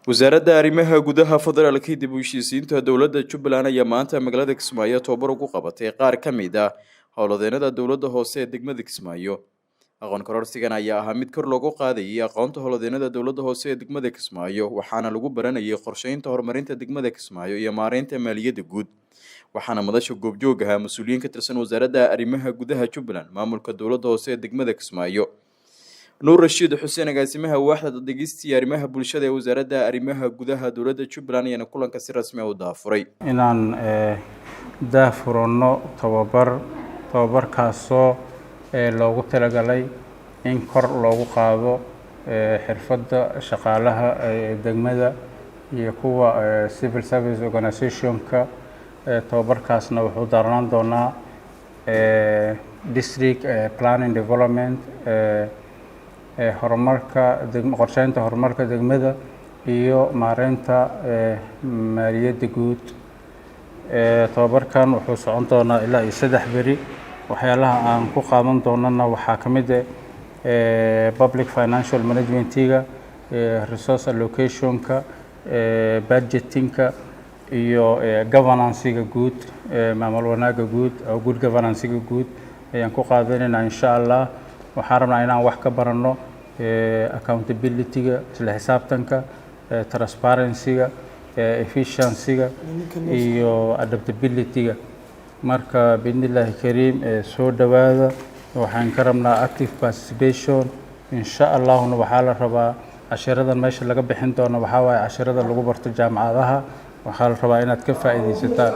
wasaaradda arrimaha gudaha federaalka dib u heshiisiinta dowladda Jubbaland ayaa maanta magaalada Kismaayo tababar ugu qabatay qaar ka mid ah howlwadeenada dowladda hoose ee degmada Kismaayo. Aqoon kororsigan ayaa ahaa mid kor loogu qaadayay aqoonta howlwadeenada dowladda hoose ee degmada Kismaayo, waxaana lagu baranayay qorsheynta horumarinta degmada Kismaayo iyo maareynta maaliyadda guud. waxaana madasha goobjoog ahaa mas'uuliyiin ka tirsan wasaaradda arrimaha gudaha Jubbaland, maamulka dowladda hoose ee degmada Kismaayo. Nuur Rashid Xuseen agaasimaha waaxda dhageysiga arrimaha bulshada ee wasaaradda arrimaha gudaha dowladda Jubbaland ayaa kulanka si rasmi ah u daafuray. inaan daafurno tababarkaasoo loogu talagalay in kor loogu qaado xirfadda shaqaalaha degmada iyo kuwa civil service organization-ka. tababarkaasna wuxuu daarnaan doonaa district planning development, qorsheynta horumarka degmada iyo maareynta maaliyadda guud. tababarkan wuxuu socon doonaa ilaa 3 beri. waxyaalaha aan ku qaadan doonana waxaa ka mid ah public financial management-ga, resource allocation-ka, budgeting-ka iyo governance-ga guud, maamul wanaagga guud oo good governance-ga guud ayaan ku qaadanaynaa insha Allah. waxaan rabnaa inaan wax ka barano accountability-ga, isla xisaabtanka, transparency-ga, efficiency-ga iyo adaptability-ga. marka biidhnillaahi kariim soo dhawaada. waxaan ka rabnaa active participation insha Allahna. waxaa la rabaa cashiradan meesha laga bixin doono waxaa waaye cashirada lagu barto jaamacadaha. waxaa la rabaa inaad ka faa'iidaysataan.